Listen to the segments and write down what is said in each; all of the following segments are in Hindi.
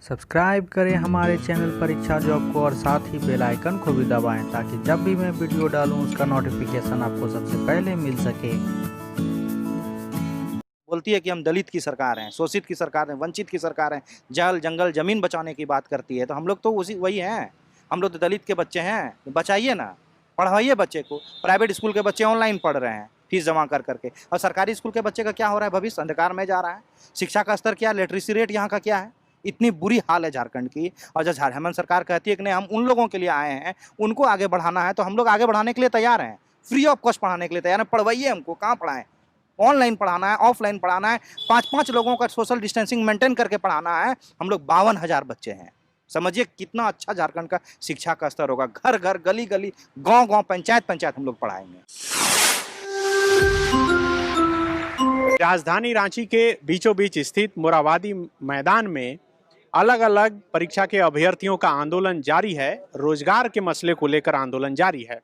सब्सक्राइब करें हमारे चैनल परीक्षा जॉब को और साथ ही बेल आइकन को भी दबाएं ताकि जब भी मैं वीडियो डालूं उसका नोटिफिकेशन आपको सबसे पहले मिल सके। बोलती है कि हम दलित की सरकार हैं, शोषित की सरकार हैं, वंचित की सरकार हैं, जल जंगल जमीन बचाने की बात करती है, तो हम लोग तो वही हैं। हम लोग तो दलित के बच्चे हैं, बचाइए ना, पढ़वाइए बच्चे को। प्राइवेट स्कूल के बच्चे ऑनलाइन पढ़ रहे हैं फीस जमा कर करके, और सरकारी स्कूल के बच्चे का क्या हो रहा है, भविष्य अंधकार में जा रहा है। शिक्षा का स्तर क्या, लिटरेसी रेट यहाँ का क्या है, इतनी बुरी हाल है झारखंड की। और जब हेमंत सरकार कहती है कि नहीं हम उन लोगों के लिए आए हैं, उनको आगे बढ़ाना है, तो हम लोग आगे बढ़ाने के लिए तैयार हैं, फ्री ऑफ कॉस्ट पढ़ाने के लिए तैयार हैं। पढ़वाइए हमको, कहाँ पढ़ाएं, ऑनलाइन पढ़ाना है, ऑफलाइन पढ़ाना है, 5-5 लोगों का सोशल डिस्टेंसिंग मेंटेन करके पढ़ाना है। हम लोग 52,000 बच्चे हैं। समझिए कितना अच्छा झारखंड का शिक्षा का स्तर होगा। घर घर, गली गली, गांव गांव, पंचायत पंचायत हम लोग पढ़ाएंगे। राजधानी रांची के बीचों बीच स्थित मोराबादी मैदान में अलग अलग परीक्षा के अभ्यर्थियों का आंदोलन जारी है। रोजगार के मसले को लेकर आंदोलन जारी है।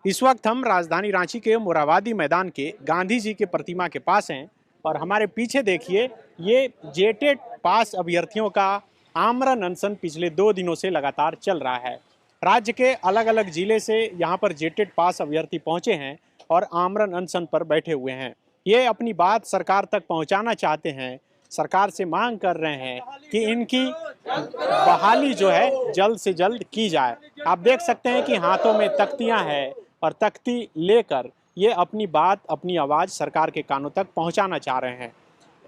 इस वक्त हम राजधानी रांची के मोराबादी मैदान के गांधी जी के प्रतिमा के पास हैं और हमारे पीछे देखिए, ये जेटेट पास अभ्यर्थियों का आमरण अनशन पिछले 2 दिनों से लगातार चल रहा है। राज्य के अलग अलग जिले से यहाँ पर जेटेट पास अभ्यर्थी पहुंचे हैं और आमरण अनशन पर बैठे हुए हैं। ये अपनी बात सरकार तक पहुंचाना चाहते हैं, सरकार से मांग कर रहे हैं कि इनकी बहाली जो है जल्द से जल्द की जाए। आप देख सकते हैं कि हाथों में तख्तियां हैं और तख्ती लेकर ये अपनी बात, अपनी आवाज़ सरकार के कानों तक पहुंचाना चाह रहे हैं।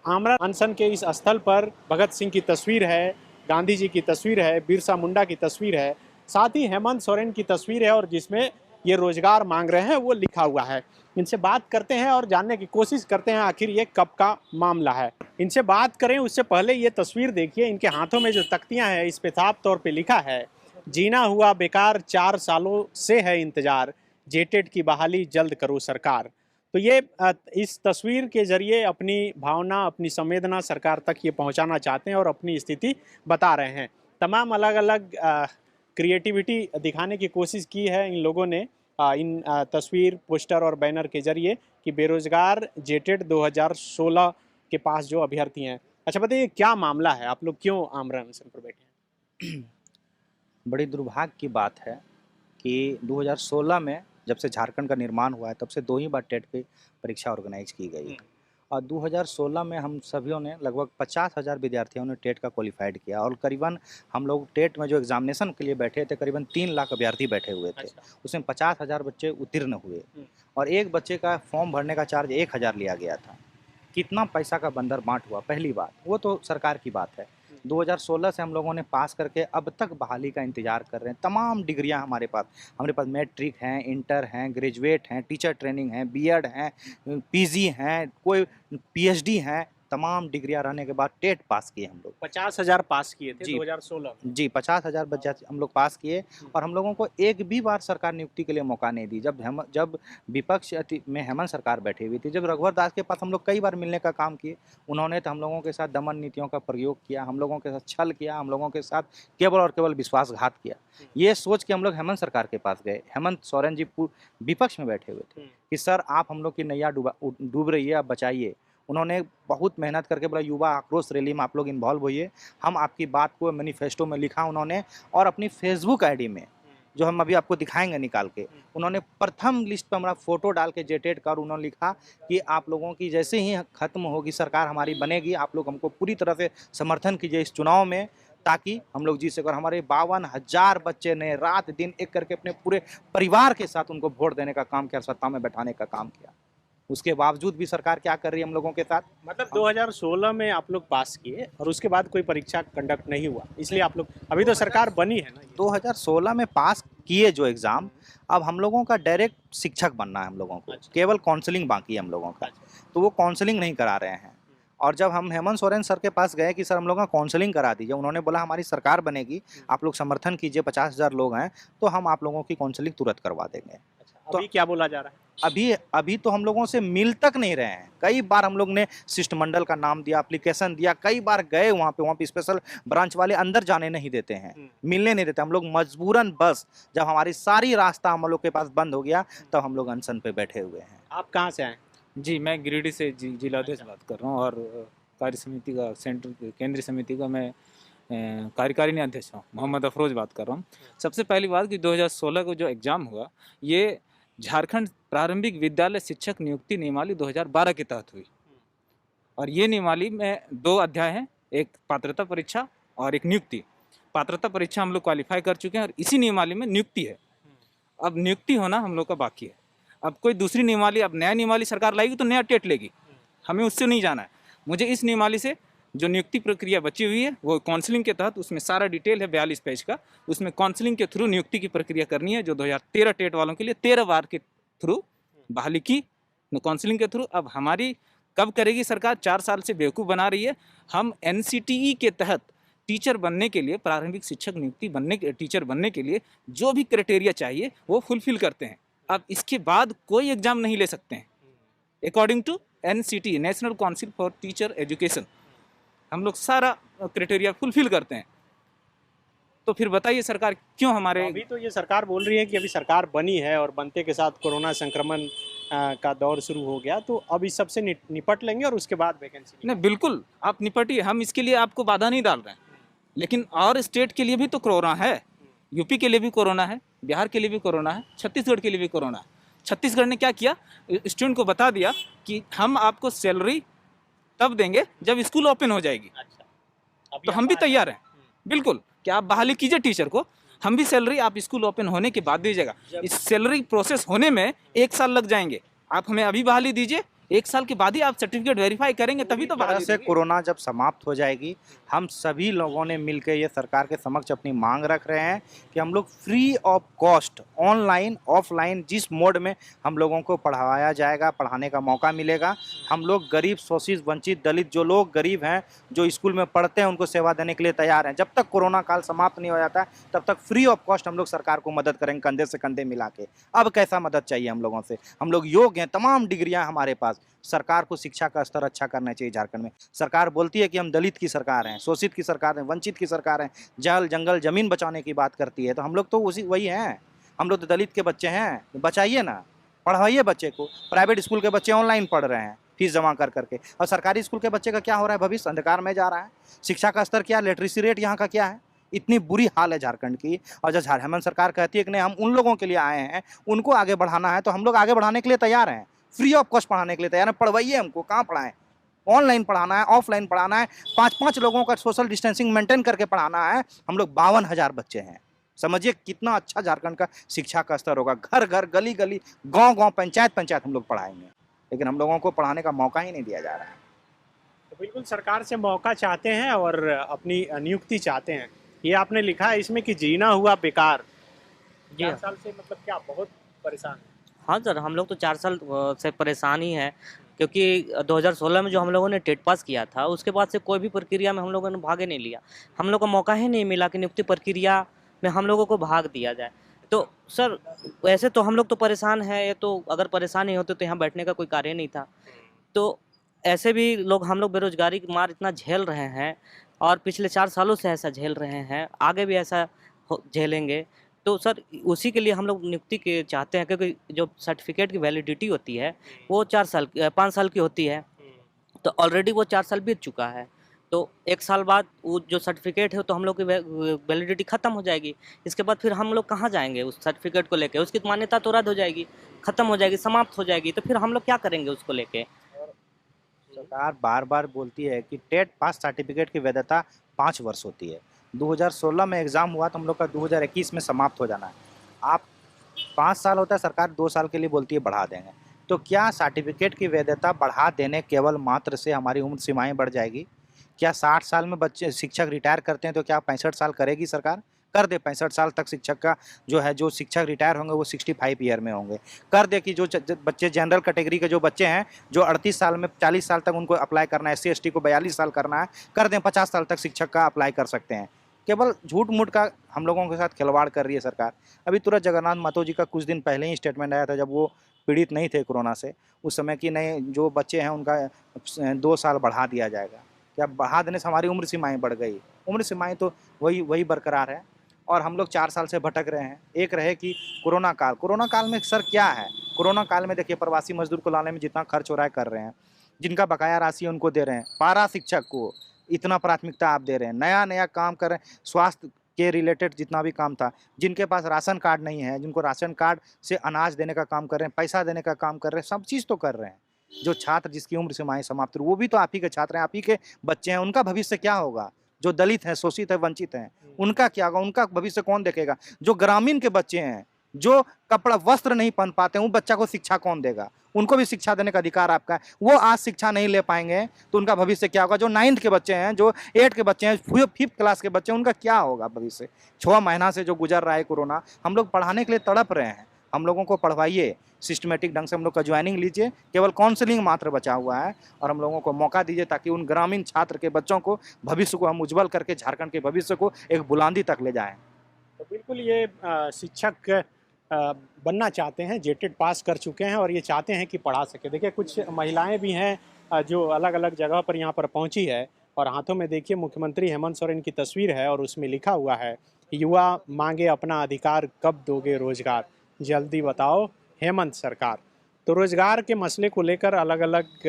आमरण अनशन के इस स्थल पर भगत सिंह की तस्वीर है, गांधी जी की तस्वीर है, बिरसा मुंडा की तस्वीर है, साथ ही हेमंत सोरेन की तस्वीर है और जिसमें ये रोजगार मांग रहे हैं वो लिखा हुआ है। इनसे बात करते हैं और जानने की कोशिश करते हैं आखिर ये कब का मामला है। इनसे बात करें उससे पहले ये तस्वीर देखिए, इनके हाथों में जो तख्तियां हैं इस पे साफ तौर पे लिखा है, जीना हुआ बेकार, 4 सालों से है इंतजार, जेटेट की बहाली जल्द करो सरकार। तो ये इस तस्वीर के जरिए अपनी भावना, अपनी संवेदना सरकार तक ये पहुंचाना चाहते हैं और अपनी स्थिति बता रहे हैं। तमाम अलग अलग क्रिएटिविटी दिखाने की कोशिश की है इन लोगों ने इन तस्वीर, पोस्टर और बैनर के जरिए कि बेरोजगार जेटेट 2016 के पास जो अभ्यर्थी हैं। अच्छा बताइए क्या मामला है, आप लोग क्यों आमरण अनशन पर बैठे हैं? बड़ी दुर्भाग्य की बात है कि 2016 में जब से झारखंड का निर्माण हुआ है तब से 2 ही बार टेट की परीक्षा ऑर्गेनाइज की गई है। और 2016 में हम सभियों ने लगभग 50,000 विद्यार्थियों ने टेट का क्वालिफाइड किया और करीबन हम लोग टेट में जो एग्जामिनेशन के लिए बैठे थे करीबन 3 लाख अभ्यर्थी बैठे हुए थे। उसमें 50,000 बच्चे उत्तीर्ण हुए और एक बच्चे का फॉर्म भरने का चार्ज 1,000 लिया गया था। कितना पैसा का बंदर बांट हुआ, पहली बात वो तो सरकार की बात है। 2016 से हम लोगों ने पास करके अब तक बहाली का इंतज़ार कर रहे हैं। तमाम डिग्रियां हमारे पास मैट्रिक हैं, इंटर हैं, ग्रेजुएट हैं, टीचर ट्रेनिंग हैं, बीएड हैं, पीजी हैं, कोई पीएचडी हैं, तमाम डिग्रियां रहने के बाद टेट पास किए हम लोग। 50,000 पास किए थे जी 2016 में। जी 50,000 बच्चे हम लोग पास किए और हम लोगों को एक भी बार सरकार नियुक्ति के लिए मौका नहीं दी। जब विपक्ष में हेमंत सरकार बैठी हुई थी, जब रघुवर दास के पास हम लोग कई बार मिलने का काम किए, उन्होंने तो हम लोगों के साथ दमन नीतियों का प्रयोग किया, हम लोगों के साथ छल किया, हम लोगों के साथ केवल और केवल विश्वासघात किया। ये सोच के हम लोग हेमंत सरकार के पास गए। हेमंत सोरेन जी विपक्ष में बैठे हुए थे कि सर आप हम लोग की नैया डूब रही है, आप बचाइए। उन्होंने बहुत मेहनत करके बोला युवा आक्रोश रैली में आप लोग इन्वॉल्व होइए, हम आपकी बात को मैनिफेस्टो में लिखा उन्होंने और अपनी फेसबुक आईडी में जो हम अभी आपको दिखाएंगे निकाल के, उन्होंने प्रथम लिस्ट पर हमारा फोटो डाल के जेटेट कर उन्होंने लिखा कि आप लोगों की जैसे ही खत्म होगी सरकार हमारी बनेगी, आप लोग हमको पूरी तरह से समर्थन कीजिए इस चुनाव में ताकि हम लोग जीत सकें। और हमारे 52,000 बच्चे ने रात दिन एक करके अपने पूरे परिवार के साथ उनको वोट देने का काम किया, सत्ता में बैठाने का काम किया। उसके बावजूद भी सरकार क्या कर रही है हम लोगों के साथ? मतलब 2016 में आप लोग पास किए और उसके बाद कोई परीक्षा कंडक्ट नहीं हुआ, इसलिए आप लोग, अभी तो सरकार बनी है ना। 2016 में पास किए जो एग्ज़ाम, अब हम लोगों का डायरेक्ट शिक्षक बनना है हम लोगों को, केवल काउंसलिंग बाकी है हम लोगों का, तो वो काउंसलिंग नहीं करा रहे हैं। और जब हम हेमंत सोरेन सर के पास गए कि सर हम लोग का काउंसलिंग करा दीजिए, उन्होंने बोला हमारी सरकार बनेगी, आप लोग समर्थन कीजिए, 50,000 लोग हैं तो हम आप लोगों की काउंसलिंग तुरंत करवा देंगे। तो अभी क्या बोला जा रहा है? अभी तो हम लोगों से मिल तक नहीं रहे हैं। कई बार हम लोग ने शिष्टमंडल का नाम दिया, एप्लीकेशन दिया, कई बार गए वहाँ पे स्पेशल ब्रांच वाले अंदर जाने नहीं देते हैं, मिलने नहीं देते। हम लोग मजबूरन बस जब हमारी सारी रास्ता हम लोग के पास बंद हो गया तब हम लोग अनशन पे बैठे हुए हैं। आप कहाँ से आए? जी, मैं गिरिडीह से जिला अध्यक्ष बात कर रहा हूँ और कार्य समिति का केंद्रीय समिति का मैं कार्यकारिणी अध्यक्ष हूँ, मोहम्मद अफरोज बात कर रहा हूँ। सबसे पहली बात कि 2016 को जो एग्ज़ाम हुआ ये झारखंड प्रारंभिक विद्यालय शिक्षक नियुक्ति नियमावली 2012 के तहत हुई और ये नियमावली में 2 अध्याय हैं, एक पात्रता परीक्षा और एक नियुक्ति। पात्रता परीक्षा हम लोग क्वालिफाई कर चुके हैं और इसी नियमावली में नियुक्ति है। अब नियुक्ति होना हम लोग का बाकी है। अब कोई दूसरी नियमावली, अब नया नियमावली सरकार लाएगी तो नया टेट लेगी, हमें उससे नहीं जाना है। मुझे इस नियमावली से जो नियुक्ति प्रक्रिया बची हुई है वो काउंसलिंग के तहत, उसमें सारा डिटेल है 42 पेज का, उसमें काउंसलिंग के थ्रू नियुक्ति की प्रक्रिया करनी है, जो 2013 टेट वालों के लिए 13 बार के थ्रू बहाली की काउंसलिंग के थ्रू। अब हमारी कब करेगी सरकार? 4 साल से बेवकूफ़ बना रही है। हम NCTE के तहत टीचर बनने के लिए, प्रारंभिक शिक्षक नियुक्ति बनने के, टीचर बनने के लिए जो भी क्राइटेरिया चाहिए वो फुलफिल करते हैं। अब इसके बाद कोई एग्ज़ाम नहीं ले सकते हैं according to NCTE, National Council for Teacher Education. हम लोग सारा क्राइटेरिया फुलफिल करते हैं। तो फिर बताइए सरकार क्यों हमारे अभी तो ये सरकार बोल रही है कि अभी सरकार बनी है और बनते के साथ कोरोना संक्रमण का दौर शुरू हो गया, तो अब इस सबसे निपट लेंगे और उसके बाद वैकेंसी नहीं, बिल्कुल आप निपटिए, हम इसके लिए आपको बाधा नहीं डाल रहे हैं। लेकिन और स्टेट के लिए भी तो कोरोना है, यूपी के लिए भी कोरोना है, बिहार के लिए भी कोरोना है, छत्तीसगढ़ के लिए भी कोरोना है। छत्तीसगढ़ ने क्या किया? स्टूडेंट को बता दिया कि हम आपको सैलरी तब देंगे जब स्कूल ओपन हो जाएगी। तो हम भी तैयार हैं, बिल्कुल, कि आप बहाली कीजिए टीचर को, हम भी सैलरी आप स्कूल ओपन होने के बाद दीजिएगा। इस सैलरी प्रोसेस होने में 1 साल लग जाएंगे, आप हमें अभी बहाली दीजिए, 1 साल के बाद ही आप सर्टिफिकेट वेरीफाई करेंगे तभी तो तरह बहाली से देंगे। कोरोना जब समाप्त हो जाएगी, हम सभी लोगों ने मिलकर ये सरकार के समक्ष अपनी मांग रख रहे हैं कि हम लोग free of cost online offline जिस मोड में हम लोगों को पढ़ाया जाएगा, पढ़ाने का मौका मिलेगा, हम लोग गरीब, शोषित, वंचित, दलित जो लोग गरीब हैं, जो स्कूल में पढ़ते हैं, उनको सेवा देने के लिए तैयार हैं। जब तक कोरोना काल समाप्त नहीं हो जाता है तब तक फ्री ऑफ कॉस्ट हम लोग सरकार को मदद करेंगे, कंधे से कंधे मिला के। अब कैसा मदद चाहिए हम लोगों से? हम लोग योग्य हैं, तमाम डिग्रियां हमारे पास। सरकार को शिक्षा का स्तर अच्छा करना चाहिए झारखंड में। सरकार बोलती है कि हम दलित की सरकार हैं, शोषित की सरकार हैं, वंचित की सरकार हैं, जल जंगल जमीन बचाने की बात करती है, तो हम लोग तो वही हैं। हम लोग तो दलित के बच्चे हैं, बचाइए ना, पढ़वाइए बच्चे को। प्राइवेट स्कूल के बच्चे ऑनलाइन पढ़ रहे हैं फीस जमा कर करके, और सरकारी स्कूल के बच्चे का क्या हो रहा है? भविष्य अंधकार में जा रहा है। शिक्षा का स्तर क्या, लिटरेसी रेट यहाँ का क्या है? इतनी बुरी हाल है झारखंड की। और जब हेमंत सरकार कहती है कि नहीं हम उन लोगों के लिए आए हैं, उनको आगे बढ़ाना है, तो हम लोग आगे बढ़ाने के लिए तैयार हैं, फ्री ऑफ कॉस्ट पढ़ाने के लिए तैयार है। पढ़वाइए हमको, कहाँ पढ़ाएं? ऑनलाइन पढ़ाना है, ऑफलाइन पढ़ाना है, 5-5 लोगों का सोशल डिस्टेंसिंग मेंटेन करके पढ़ाना है। हम लोग 52,000 बच्चे हैं। समझिए कितना अच्छा झारखंड का शिक्षा का स्तर होगा। घर घर, गली गली, गांव गांव, पंचायत पंचायत हम लोग पढ़ाएंगे, लेकिन हम लोगों को पढ़ाने का मौका ही नहीं दिया जा रहा है। तो बिल्कुल सरकार से मौका चाहते हैं और अपनी नियुक्ति चाहते हैं। ये आपने लिखा है इसमें कि जीना हुआ बेकार। जी 4 साल से मतलब क्या बहुत परेशान है? हाँ सर, हम लोग तो 4 साल से परेशान ही हैं, क्योंकि 2016 में जो हम लोगों ने टेट पास किया था उसके बाद से कोई भी प्रक्रिया में हम लोगों ने भाग ही नहीं लिया। हम लोग को मौका ही नहीं मिला कि नियुक्ति प्रक्रिया में हम लोगों को भाग दिया जाए। तो सर वैसे तो हम लोग तो परेशान हैं, ये तो अगर परेशान नहीं होते तो यहाँ बैठने का कोई कार्य नहीं था। तो ऐसे भी लोग, हम लोग बेरोजगारी की मार इतना झेल रहे हैं और पिछले 4 सालों से ऐसा झेल रहे हैं, आगे भी ऐसा झेलेंगे। तो सर उसी के लिए हम लोग नियुक्ति के चाहते हैं, क्योंकि जो सर्टिफिकेट की वैलिडिटी होती है वो 5 साल की होती है। तो ऑलरेडी वो 4 साल बीत चुका है, तो 1 साल बाद वो जो सर्टिफिकेट है तो हम लोग की वैलिडिटी ख़त्म हो जाएगी। इसके बाद फिर हम लोग कहाँ जाएंगे उस सर्टिफिकेट को लेके? उसकी मान्यता तो रद्द हो जाएगी, ख़त्म हो जाएगी, समाप्त हो जाएगी। तो फिर हम लोग क्या करेंगे उसको लेके? सरकार बार बार बोलती है कि टेट पास सर्टिफिकेट की वैधता 5 वर्ष होती है। 2016 में एग्ज़ाम हुआ तो हम लोग का 2021 में समाप्त हो जाना है। आप 5 साल होता है, सरकार 2 साल के लिए बोलती है बढ़ा देंगे। तो क्या सर्टिफिकेट की वैधता बढ़ा देने केवल मात्र से हमारी उम्र सीमाएं बढ़ जाएगी? क्या 60 साल में बच्चे शिक्षक रिटायर करते हैं तो क्या 65 साल करेगी सरकार? कर दे 65 साल तक शिक्षक का जो शिक्षक रिटायर होंगे वो 65 ईयर में होंगे। कर दे कि जो बच्चे जनरल कैटेगरी के जो बच्चे हैं, जो 38 साल में 40 साल तक उनको अप्लाई करना है, SC ST को 42 साल करना है, कर दें 50 साल तक शिक्षक का अप्लाई कर सकते हैं। केवल झूठ मूठ का हम लोगों के साथ खिलवाड़ कर रही है सरकार। अभी तुरंत जगन्नाथ महतो जी का कुछ दिन पहले ही स्टेटमेंट आया था, जब वो पीड़ित नहीं थे कोरोना से, उस समय कि नहीं जो बच्चे हैं उनका 2 साल बढ़ा दिया जाएगा। क्या बढ़ा देने से हमारी उम्र सीमाएँ बढ़ गई? उम्र सीमाएँ तो वही बरकरार है और हम लोग 4 साल से भटक रहे हैं। एक रहे कि कोरोना काल में सर क्या है? कोरोना काल में देखिए प्रवासी मजदूर को लाने में जितना खर्च हो रहा है कर रहे हैं, जिनका बकाया राशि है उनको दे रहे हैं, पारा शिक्षक को इतना प्राथमिकता आप दे रहे हैं, नया नया काम कर रहे हैं, स्वास्थ्य के रिलेटेड जितना भी काम था, जिनके पास राशन कार्ड नहीं है, जिनको राशन कार्ड से अनाज देने का काम कर रहे हैं, पैसा देने का काम कर रहे हैं, सब चीज़ तो कर रहे हैं। जो छात्र जिसकी उम्र सीमाएं समाप्त हुई वो भी तो आप ही के छात्र हैं, आप ही के बच्चे हैं, उनका भविष्य क्या होगा? जो दलित हैं, शोषित है, वंचित हैं, उनका क्या होगा? उनका भविष्य कौन देखेगा? जो ग्रामीण के बच्चे हैं, जो कपड़ा वस्त्र नहीं पहन पाते हैं, उन बच्चा को शिक्षा कौन देगा? उनको भी शिक्षा देने का अधिकार आपका है। वो आज शिक्षा नहीं ले पाएंगे तो उनका भविष्य क्या होगा? जो 9th के बच्चे हैं, जो 8 के बच्चे हैं, 5th क्लास के बच्चे हैं, उनका क्या होगा भविष्य? 6 महीना से जो गुजर रहा है कोरोना, हम लोग पढ़ाने के लिए तड़प रहे हैं। हम लोगों को पढ़वाइए, सिस्टमेटिक ढंग से हम लोग का ज्वाइनिंग लीजिए, केवल काउंसलिंग मात्र बचा हुआ है, और हम लोगों को मौका दीजिए ताकि उन ग्रामीण छात्र के बच्चों को भविष्य को हम उज्जवल करके झारखंड के भविष्य को एक बुलंदी तक ले जाएं। तो बिल्कुल ये शिक्षक बनना चाहते हैं, जेटेट पास कर चुके हैं और ये चाहते हैं कि पढ़ा सके। देखिए कुछ महिलाएं भी हैं जो अलग अलग जगह पर यहाँ पर पहुँची है और हाथों में देखिए मुख्यमंत्री हेमंत सोरेन की तस्वीर है और उसमें लिखा हुआ है, युवा मांगे अपना अधिकार, कब दोगे रोजगार, जल्दी बताओ हेमंत सरकार। तो रोजगार के मसले को लेकर अलग अलग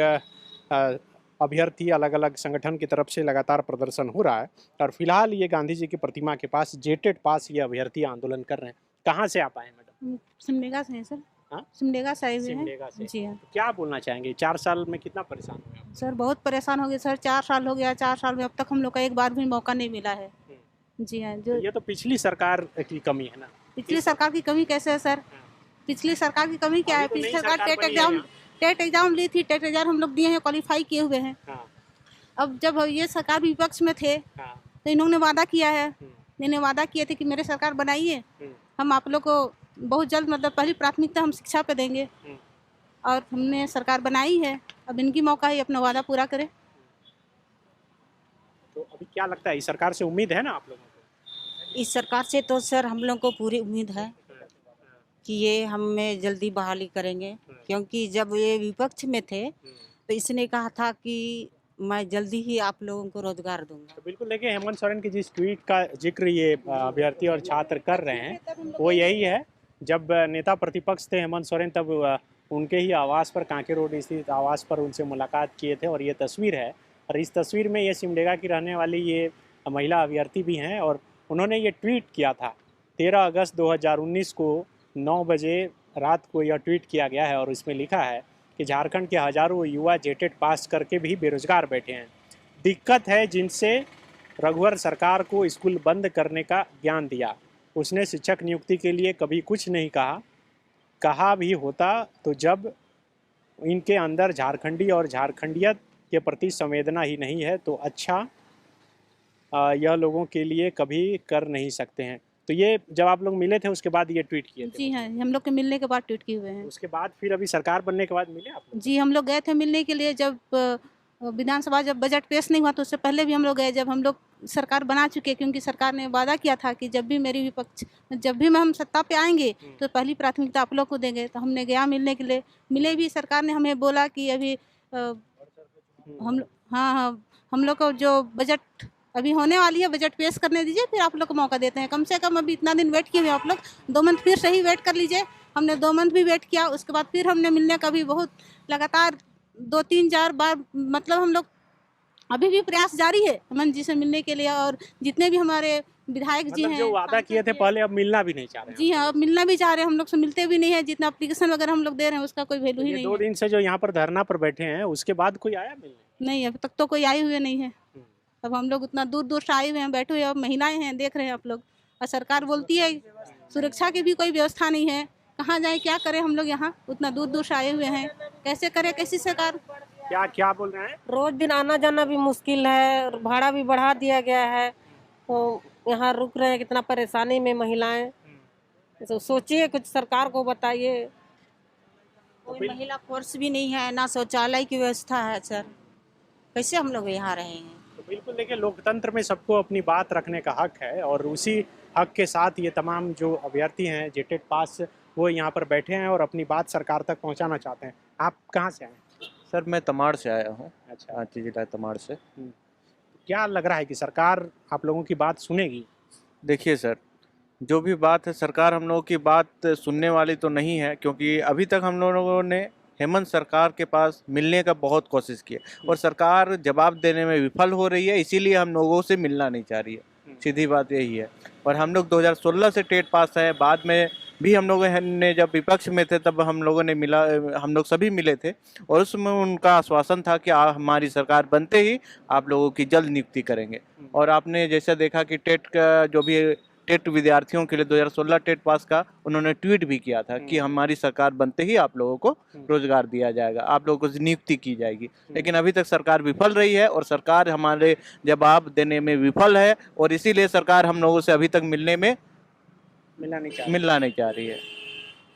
अभ्यर्थी, अलग अलग संगठन की तरफ से लगातार प्रदर्शन हो रहा है और फिलहाल ये गांधी जी की प्रतिमा के पास जेटेट पास ये अभ्यर्थी आंदोलन कर रहे हैं। कहाँ से आप आए मैडम? सिमडेगा से हैं सर। हाँ? सिमडेगा से आए हुए हैं। सिमडेगा से। जी हाँ तो क्या बोलना चाहेंगे, 4 साल में कितना परेशान हुए आप? सर, बहुत परेशान हो गए सर। 4 साल हो गया, 4 साल में अब तक हम लोग का एक बार भी मौका नहीं मिला है। जी हाँ, जो ये तो पिछली सरकार की कमी है ना। पिछली सरकार की कमी कैसे है सर? पिछली सरकार की कमी क्या है? अभी तो पिछली नई सरकार सरकार बनी है टेट एग्जाम ली थी, टेट एग्जाम हम लोग दिए हैं, क्वालिफाई किए हुए हैं। हाँ, अब जब ये सरकार विपक्ष में थे हाँ, तो इन्होंने वादा किया है, इन्होंने वादा किए थे कि मेरे सरकार बनाइए, हम आप लोग को बहुत जल्द, मतलब पहली प्राथमिकता हम शिक्षा पे देंगे, और हमने सरकार बनाई है। अब इनकी मौका है अपना वादा पूरा करें। तो अभी क्या लगता है, इस सरकार से उम्मीद है ना आप लोगों को? इस सरकार से तो सर हम लोग को पूरी उम्मीद है कि ये हमें जल्दी बहाली करेंगे, क्योंकि जब ये विपक्ष में थे तो इसने कहा था कि मैं जल्दी ही आप लोगों को रोजगार दूंगा। तो बिल्कुल देखिए, हेमंत सोरेन की जिस ट्वीट का जिक्र ये अभ्यर्थी और छात्र कर रहे हैं वो यही है। जब नेता प्रतिपक्ष थे हेमंत सोरेन, तब उनके ही आवास पर, कांके रोड स्थित आवास पर उनसे मुलाकात किए थे और ये तस्वीर है। और इस तस्वीर में ये सिमडेगा की रहने वाली ये महिला अभ्यर्थी भी हैं और उन्होंने ये ट्वीट किया था 13 अगस्त 2019 को 9 बजे रात को यह ट्वीट किया गया है और इसमें लिखा है कि झारखंड के हजारों युवा जेटेट पास करके भी बेरोजगार बैठे हैं। दिक्कत है जिनसे रघुवर सरकार को स्कूल बंद करने का ज्ञान दिया, उसने शिक्षक नियुक्ति के लिए कभी कुछ नहीं कहा, कहा भी होता तो जब इनके अंदर झारखंडी और झारखंडियत के प्रति संवेदना ही नहीं है तो अच्छा यह लोगों के लिए कभी कर नहीं सकते हैं। तो ये जब आप लोग मिले थे उसके बाद ये ट्वीट किए थे? जी हाँ, हम लोग के मिलने के बाद ट्वीट किए हुए हैं। उसके बाद फिर अभी सरकार बनने के बाद मिले आप लोग? जी, हम लोग गए थे मिलने के लिए। जब विधानसभा जब बजट पेश नहीं हुआ तो उससे पहले भी हम लोग गए, जब हम लोग सरकार बना चुके, क्योंकि सरकार ने वादा किया था कि जब भी हम सत्ता पे आएंगे तो पहली प्राथमिकता आप लोग को देंगे। तो हमने गया मिलने के लिए, मिले भी। सरकार ने हमें बोला कि अभी हम लोग को जो बजट अभी होने वाली है, बजट पेश करने दीजिए, फिर आप लोग को मौका देते हैं। कम से कम अभी इतना दिन वेट किए हुए आप लोग, 2 मंथ फिर सही वेट कर लीजिए। हमने 2 मंथ भी वेट किया, उसके बाद फिर हमने मिलने का भी बहुत लगातार 2-3-4 बार, मतलब हम लोग अभी भी प्रयास जारी है हेमंत जी से मिलने के लिए। और जितने भी हमारे विधायक जी हैं, जो वादा किए थे पहले, अब मिलना भी नहीं चाह रहे? जी हाँ, अब मिलना भी चाह रहे हैं, हम लोग से मिलते भी नहीं है। जितना एप्लीकेशन वगैरह हम लोग दे रहे हैं उसका कोई वैल्यू ही नहीं 2 है। दिन से जो यहाँ पर धरना पर बैठे हैं उसके बाद कोई आया मिलने? नहीं, अभी तक तो कोई आए हुए नहीं है। अब हम लोग उतना दूर दूर से आए हुए हैं, बैठे हुए, अब महिलाएं हैं, देख रहे हैं आप लोग। और सरकार बोलती है सुरक्षा की भी कोई व्यवस्था नहीं है, कहाँ जाए क्या करें हम लोग यहाँ उतना दूर दूर से आए हुए हैं, कैसे करें कैसी सरकार? क्या बोल रहे हैं? रोज दिन आना जाना भी मुश्किल है, भाड़ा भी बढ़ा दिया गया है, तो यहाँ रुक रहे हैं, कितना परेशानी में महिलाएं। तो सोचिए, कुछ सरकार को बताइए। कोई महिला फोर्स भी नहीं है, ना शौचालय की व्यवस्था है सर, कैसे हम लोग यहाँ रहे हैं? तो बिल्कुल देखिए, लोकतंत्र में सबको अपनी बात रखने का हक है और उसी हक के साथ ये तमाम जो अभ्यर्थी हैं जेटेट पास, वो यहाँ पर बैठे हैं और अपनी बात सरकार तक पहुँचाना चाहते हैं। आप कहाँ से आए? सर मैं तमाड़ से आया हूँ। अच्छा, रांची जिला तमाड़ से। क्या लग रहा है कि सरकार आप लोगों की बात सुनेगी? देखिए सर, जो भी बात है, सरकार हम लोगों की बात सुनने वाली तो नहीं है, क्योंकि अभी तक हम लोगों ने हेमंत सरकार के पास मिलने का बहुत कोशिश की है और सरकार जवाब देने में विफल हो रही है, इसीलिए हम लोगों से मिलना नहीं चाह रही है। सीधी बात यही है। और हम लोग 2016 से टेट पास है, बाद में भी हम लोगों ने जब विपक्ष में थे तब हम लोगों ने हम लोग सभी मिले थे और उसमें उनका आश्वासन था कि हमारी सरकार बनते ही आप लोगों की जल्द नियुक्ति करेंगे। और आपने जैसा देखा कि टेट का जो भी टेट विद्यार्थियों के लिए 2016 टेट पास का उन्होंने ट्वीट भी किया था कि हमारी सरकार बनते ही आप लोगों को रोजगार दिया जाएगा, आप लोगों को नियुक्ति की जाएगी। लेकिन अभी तक सरकार विफल रही है और सरकार हमारे जवाब देने में विफल है और इसीलिए सरकार हम लोगों से अभी तक मिलना नहीं चाह रही है।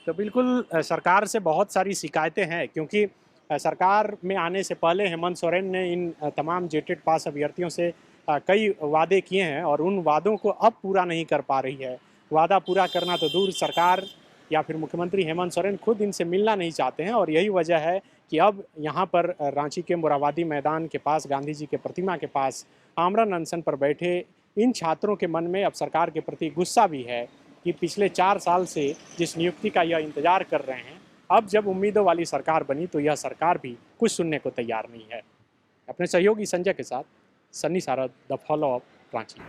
तो बिल्कुल सरकार से बहुत सारी शिकायतें हैं, क्योंकि सरकार में आने से पहले हेमंत सोरेन ने इन तमाम जेटेट पास अभ्यर्थियों से कई वादे किए हैं और उन वादों को अब पूरा नहीं कर पा रही है। वादा पूरा करना तो दूर, सरकार या फिर मुख्यमंत्री हेमंत सोरेन खुद इनसे मिलना नहीं चाहते हैं और यही वजह है कि अब यहाँ पर रांची के मोराबादी मैदान के पास गांधी जी के प्रतिमा के पास आमरण अनशन पर बैठे इन छात्रों के मन में अब सरकार के प्रति गुस्सा भी है कि पिछले 4 साल से जिस नियुक्ति का यह इंतजार कर रहे हैं, अब जब उम्मीदों वाली सरकार बनी तो यह सरकार भी कुछ सुनने को तैयार नहीं है। अपने सहयोगी संजय के साथ Sunny Sarad, the follow up, Ranchi.